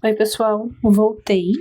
Oi pessoal, voltei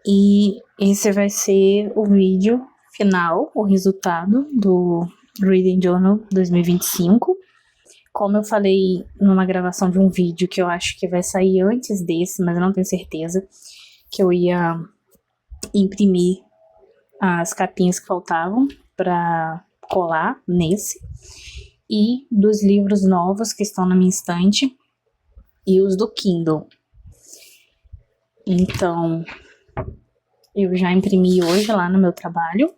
e esse vai ser o vídeo final, o resultado do Reading Journal 2025. Como eu falei numa gravação de um vídeo que eu acho que vai sair antes desse, mas eu não tenho certeza, que eu ia imprimir as capinhas que faltavam para colar nesse, e dos livros novos que estão na minha estante e os do Kindle. Então, eu já imprimi hoje lá no meu trabalho,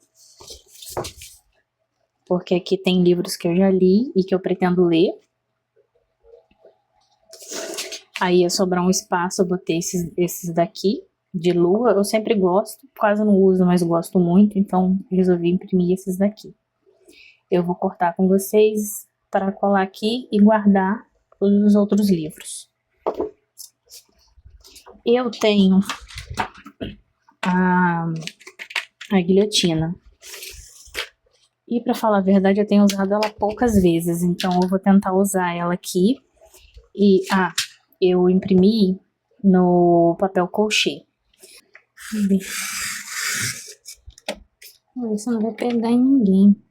porque aqui tem livros que eu já li e que eu pretendo ler. Aí ia sobrar um espaço, eu botei esses daqui, de lua. Eu sempre gosto, quase não uso, mas gosto muito, então resolvi imprimir esses daqui. Eu vou cortar com vocês para colar aqui e guardar os outros livros. Eu tenho a guilhotina. E para falar a verdade, eu tenho usado ela poucas vezes, então eu vou tentar usar ela aqui. E, eu imprimi no papel crochê. Vamos ver. Vamos ver se não vai pegar em ninguém.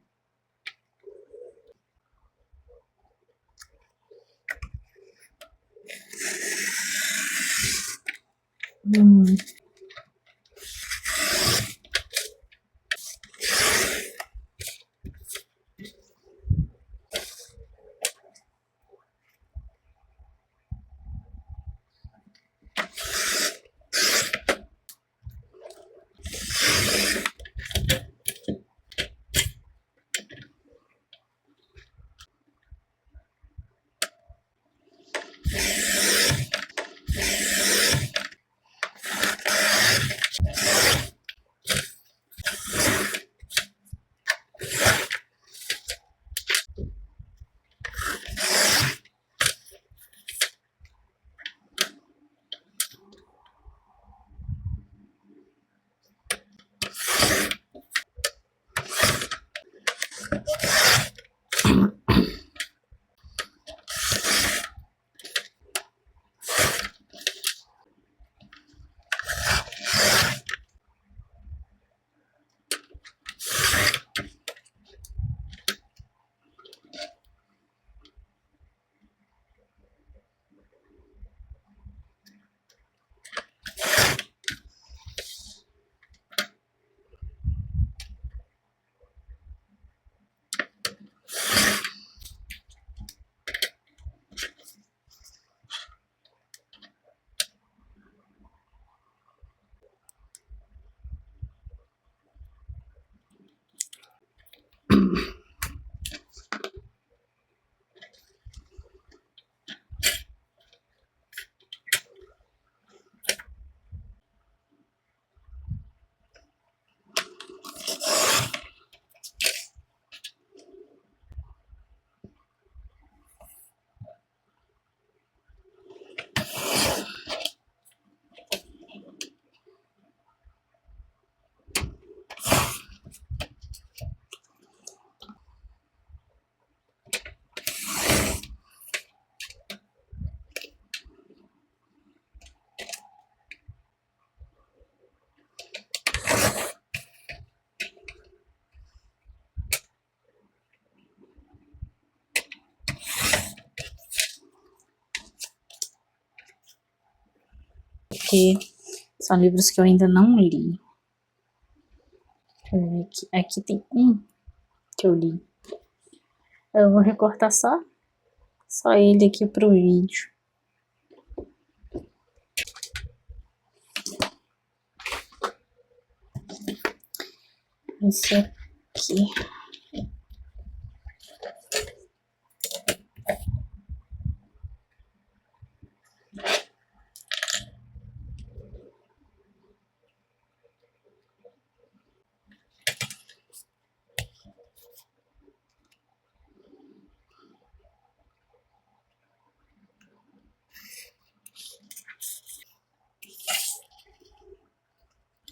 Porque são livros que eu ainda não li. Deixa eu ver aqui. Aqui tem um que eu li. Eu vou recortar só ele aqui pro vídeo. Esse aqui.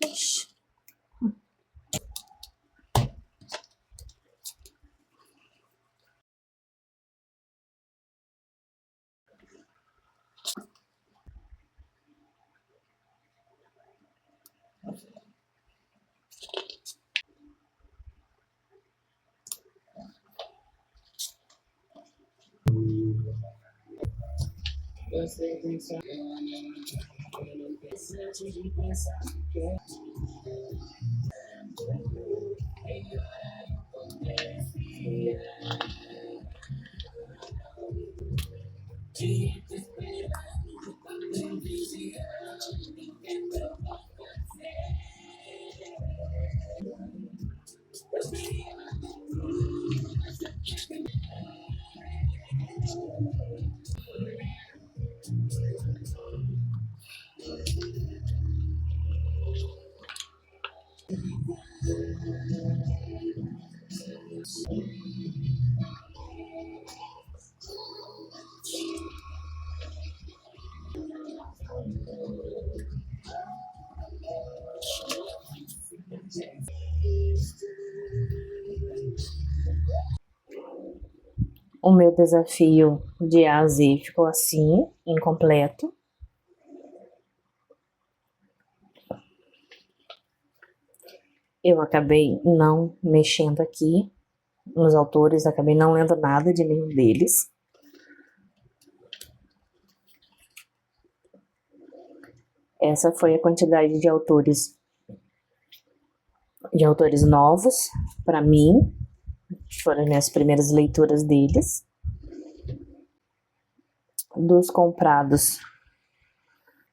Ixi. O meu desafio de A a Z ficou assim, incompleto. Eu acabei não mexendo aqui nos autores, acabei não lendo nada de nenhum deles. Essa foi a quantidade de autores novos para mim. Foram as minhas primeiras leituras deles. Dos comprados.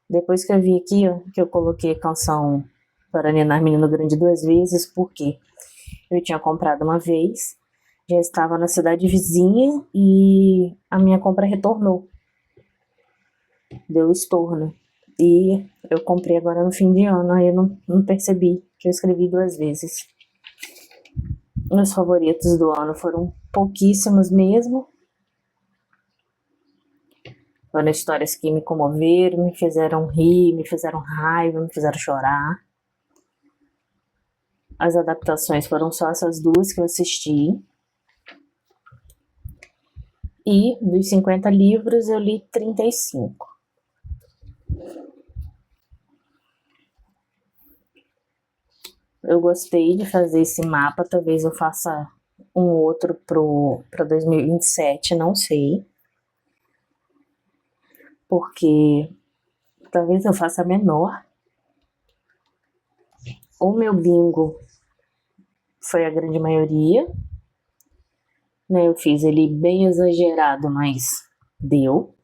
Depois que eu vi aqui, ó, que eu coloquei a canção Para Ninar Menino Grande 2 vezes, porque eu tinha comprado uma vez, já estava na cidade vizinha e a minha compra retornou. Deu estorno. E eu comprei agora no fim de ano, aí eu não percebi que eu escrevi 2 vezes. Meus favoritos do ano foram pouquíssimos mesmo. Foram histórias que me comoveram, me fizeram rir, me fizeram raiva, me fizeram chorar. As adaptações foram só essas 2 que eu assisti. E dos 50 livros eu li 35. Eu gostei de fazer esse mapa, talvez eu faça um outro para 2027, não sei. Porque talvez eu faça menor. O meu bingo foi a grande maioria, né? Eu fiz ele bem exagerado, mas deu.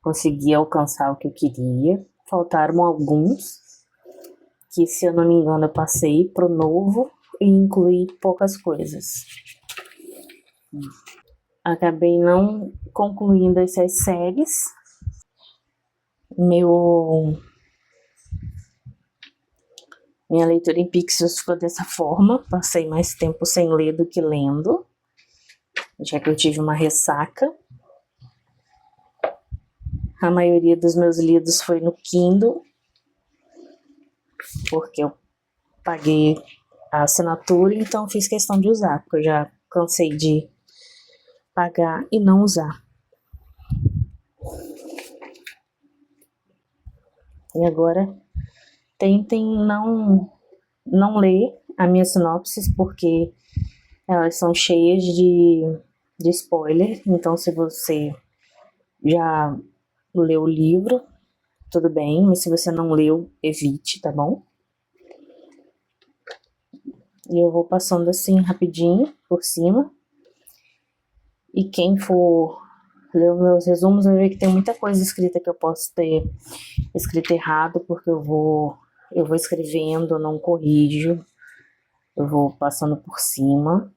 Consegui alcançar o que eu queria. Faltaram alguns que, se eu não me engano, eu passei pro novo e incluí poucas coisas. Acabei não concluindo essas séries. Minha leitura em Pixios ficou dessa forma. Passei mais tempo sem ler do que lendo, já que eu tive uma ressaca. A maioria dos meus lidos foi no Kindle, porque eu paguei a assinatura, então fiz questão de usar, porque eu já cansei de pagar e não usar. E agora tentem não ler as minhas sinopses, porque elas são cheias de spoiler. Então, se você já leu o livro, tudo bem, mas se você não leu, evite, tá bom? E eu vou passando assim rapidinho por cima. E quem for ler os meus resumos vai ver que tem muita coisa escrita que eu posso ter escrito errado, porque eu vou escrevendo, não corrijo, eu vou passando por cima.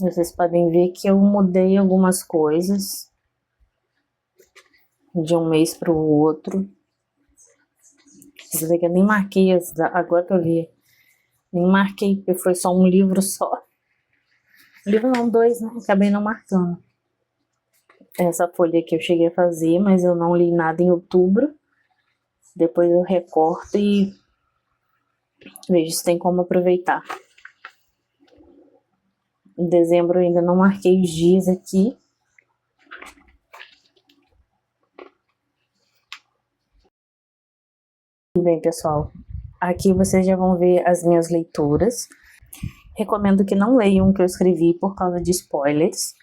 Vocês podem ver que eu mudei algumas coisas. de um mês para o outro. Isso daqui eu nem marquei, agora que eu vi, nem marquei, porque foi só um livro só. Livro não, 2, né? Acabei não marcando. Essa folha aqui eu cheguei a fazer, mas eu não li nada em outubro. Depois eu recorto e vejo se tem como aproveitar. Em dezembro eu ainda não marquei os dias aqui. Bem, pessoal, aqui vocês já vão ver as minhas leituras. Recomendo que não leiam o que eu escrevi por causa de spoilers.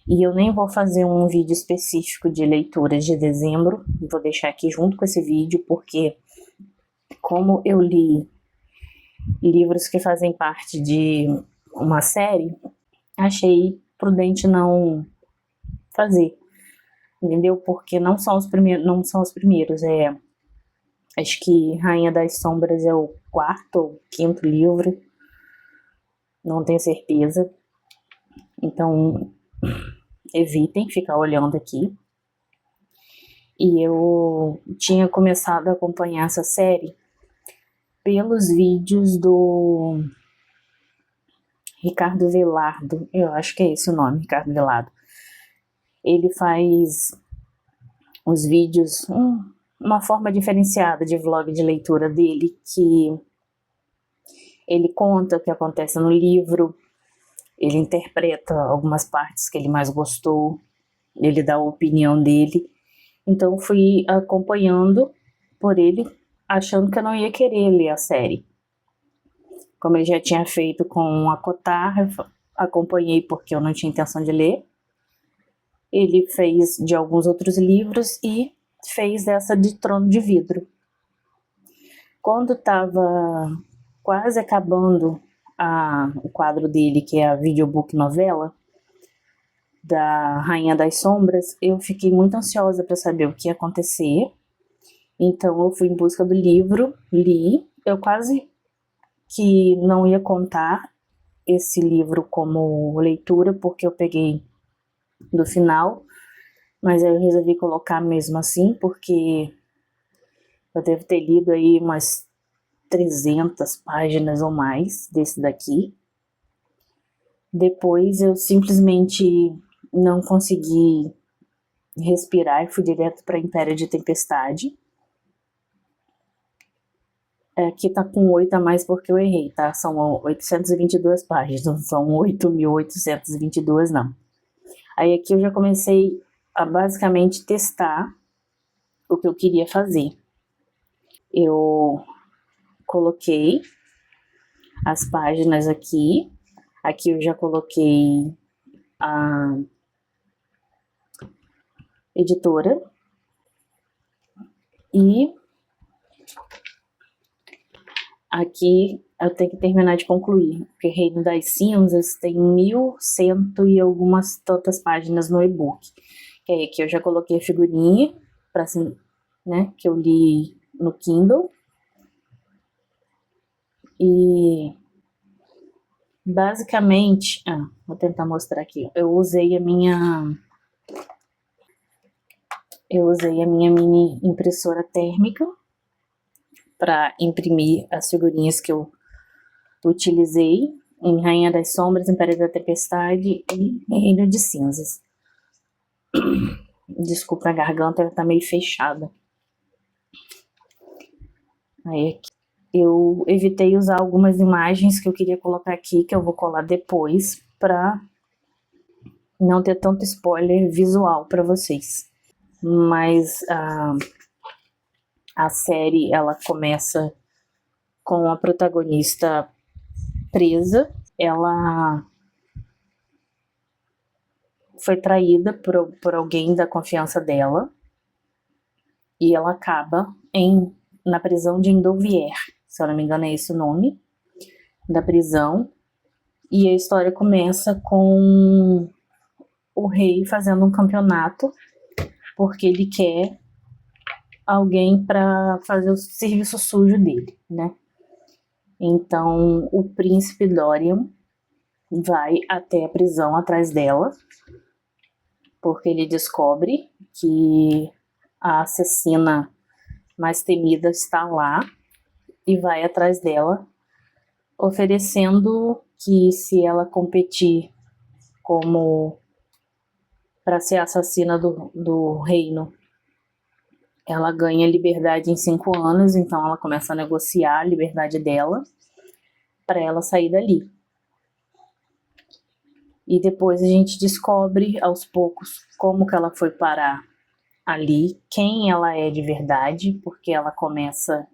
E eu nem vou fazer um vídeo específico de leituras de dezembro. Vou deixar aqui junto com esse vídeo, porque como eu li livros que fazem parte de uma série, achei prudente não fazer. Entendeu? Porque não são os primeiros. Acho que Rainha das Sombras é o 4º ou 5º livro. Não tenho certeza. Então, evitem ficar olhando aqui. E eu tinha começado a acompanhar essa série pelos vídeos do Ricardo Velardo. Eu acho que é esse o nome, Ricardo Velardo. Ele faz os vídeos, uma forma diferenciada de vlog de leitura dele, que ele conta o que acontece no livro, ele interpreta algumas partes que ele mais gostou, ele dá a opinião dele. Então fui acompanhando por ele, achando que eu não ia querer ler a série. Como ele já tinha feito com a Cotar, acompanhei porque eu não tinha intenção de ler. Ele fez de alguns outros livros e fez dessa de Trono de Vidro. Quando estava quase acabando o quadro dele, que é a videobook novela da Rainha das Sombras, eu fiquei muito ansiosa para saber o que ia acontecer. Então eu fui em busca do livro, li. Eu quase que não ia contar esse livro como leitura, porque eu peguei do final, mas aí eu resolvi colocar mesmo assim, porque eu devo ter lido aí umas 300 páginas ou mais desse daqui. Depois eu simplesmente não consegui respirar e fui direto para Império de Tempestade. Aqui tá com 8 a mais porque eu errei, tá? São 822 páginas, não são 8.822 não. Aí aqui eu já comecei a basicamente testar o que eu queria fazer. Eu coloquei as páginas aqui. Aqui eu já coloquei a editora. E aqui eu tenho que terminar de concluir, porque Reino das Cinzas tem 1.100 e algumas tantas páginas no e-book. Que aí aqui eu já coloquei a figurinha, para assim, né, que eu li no Kindle. E basicamente, vou tentar mostrar aqui. Eu usei a minha mini impressora térmica para imprimir as figurinhas que eu utilizei em Rainha das Sombras, Império da Tempestade e Reino de Cinzas. Desculpa, a garganta tá meio fechada. Aí aqui. Eu evitei usar algumas imagens que eu queria colocar aqui, que eu vou colar depois, para não ter tanto spoiler visual para vocês. Mas a série, ela começa com a protagonista presa. Ela foi traída por alguém da confiança dela e ela acaba na prisão de Endovier, se eu não me engano é esse o nome da prisão. E a história começa com o rei fazendo um campeonato porque ele quer alguém para fazer o serviço sujo dele, né? Então o príncipe Dorian vai até a prisão atrás dela, porque ele descobre que a assassina mais temida está lá e vai atrás dela, oferecendo que se ela competir como para ser assassina do reino, ela ganha liberdade em 5 anos, então ela começa a negociar a liberdade dela para ela sair dali. E depois a gente descobre aos poucos como que ela foi parar ali, quem ela é de verdade, porque ela começa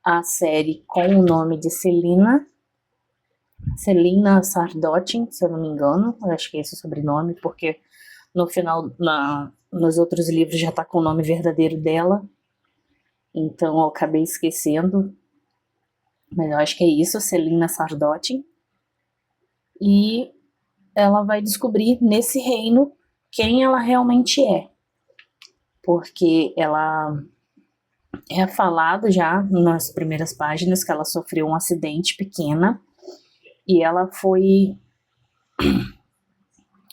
a série com o nome de Selina Sardotin, se eu não me engano, eu acho que é esse o sobrenome, porque no final, nos outros livros já tá com o nome verdadeiro dela, então eu acabei esquecendo, mas eu acho que é isso, Selina Sardotin, e ela vai descobrir nesse reino quem ela realmente é, porque ela é falado já nas primeiras páginas que ela sofreu um acidente pequena e ela foi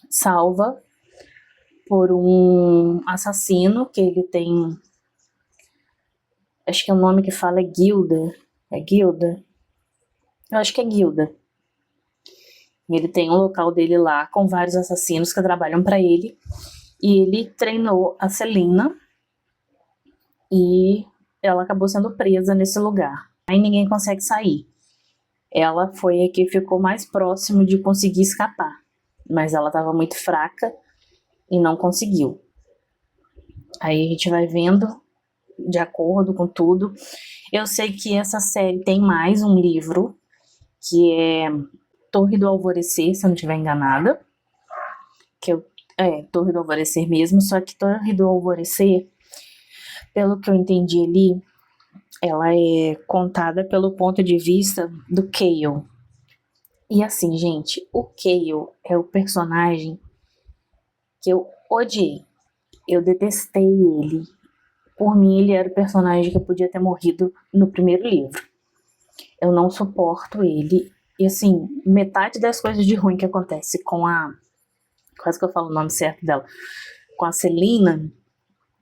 salva por um assassino que ele tem, acho que o nome que fala é Gilda, eu acho que é Gilda. Ele tem um local dele lá com vários assassinos que trabalham para ele e ele treinou a Selina e ela acabou sendo presa nesse lugar. Aí ninguém consegue sair. Ela foi a que ficou mais próximo de conseguir escapar, mas ela estava muito fraca e não conseguiu. Aí a gente vai vendo de acordo com tudo. Eu sei que essa série tem mais um livro, que é Torre do Alvorecer, se eu não estiver enganada. Torre do Alvorecer mesmo, só que Torre do Alvorecer, pelo que eu entendi ali, ela é contada pelo ponto de vista do Chaol. E assim, gente, o Chaol é o personagem que eu odiei. Eu detestei ele. Por mim, ele era o personagem que podia ter morrido no primeiro livro. Eu não suporto ele. E assim, metade das coisas de ruim que acontece com a... Quase que eu falo o nome certo dela. Com a Selina,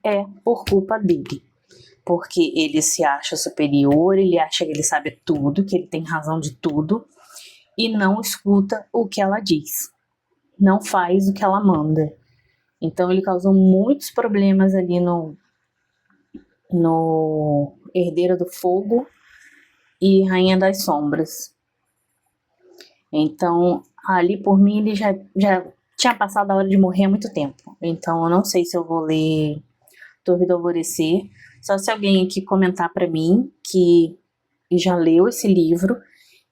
é por culpa dele. Porque ele se acha superior, ele acha que ele sabe tudo, que ele tem razão de tudo. E não escuta o que ela diz. Não faz o que ela manda. Então ele causou muitos problemas ali no Herdeira do Fogo e Rainha das Sombras. Então, ali por mim, ele já tinha passado a hora de morrer há muito tempo. Então, eu não sei se eu vou ler Torre do Alvorecer. Só se alguém aqui comentar pra mim que já leu esse livro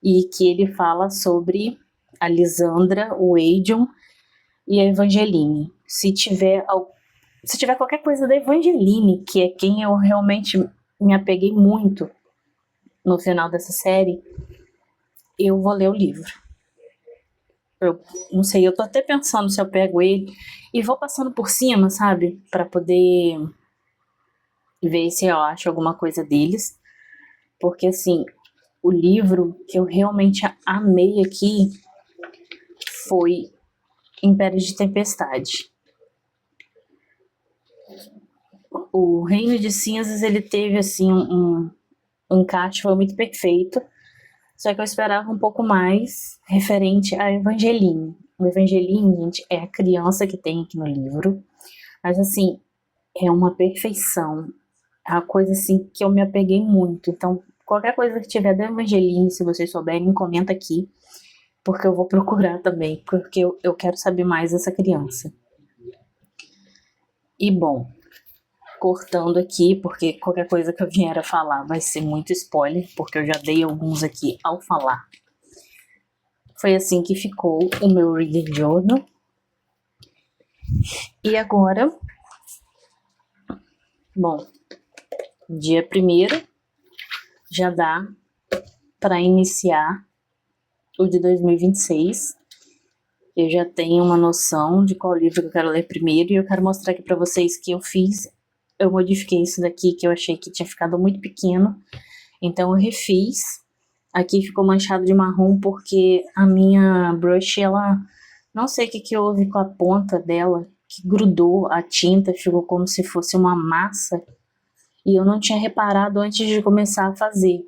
e que ele fala sobre a Lisandra, o Aedion e a Evangeline. Se tiver qualquer coisa da Evangeline, que é quem eu realmente me apeguei muito no final dessa série, eu vou ler o livro. Eu não sei, eu tô até pensando se eu pego ele e vou passando por cima, sabe? Pra poder ver se eu acho alguma coisa deles. Porque, assim, o livro que eu realmente amei aqui foi Impérios de Tempestade. O Reino de Cinzas, ele teve, assim, um encaixe, foi muito perfeito. Só que eu esperava um pouco mais referente a Evangeline. O Evangeline, gente, é a criança que tem aqui no livro. Mas, assim, é uma perfeição. É uma coisa, assim, que eu me apeguei muito. Então, qualquer coisa que tiver da Evangeline, se vocês souberem, comenta aqui. Porque eu vou procurar também. Porque eu quero saber mais dessa criança. E, bom, cortando aqui, porque qualquer coisa que eu vier a falar vai ser muito spoiler, porque eu já dei alguns aqui ao falar. Foi assim que ficou o meu Reading Journal. E agora, bom, dia 1º já dá para iniciar o de 2026. Eu já tenho uma noção de qual livro que eu quero ler primeiro e eu quero mostrar aqui para vocês que eu modifiquei isso daqui, que eu achei que tinha ficado muito pequeno, então eu refiz. Aqui ficou manchado de marrom porque a minha brush, ela, não sei o que houve com a ponta dela, que grudou a tinta, ficou como se fosse uma massa. E eu não tinha reparado antes de começar a fazer.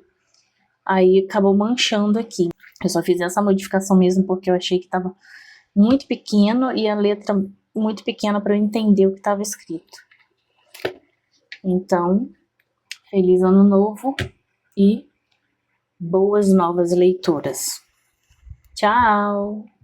Aí acabou manchando aqui. Eu só fiz essa modificação mesmo porque eu achei que estava muito pequeno e a letra muito pequena para eu entender o que estava escrito. Então, feliz ano novo e boas novas leituras. Tchau!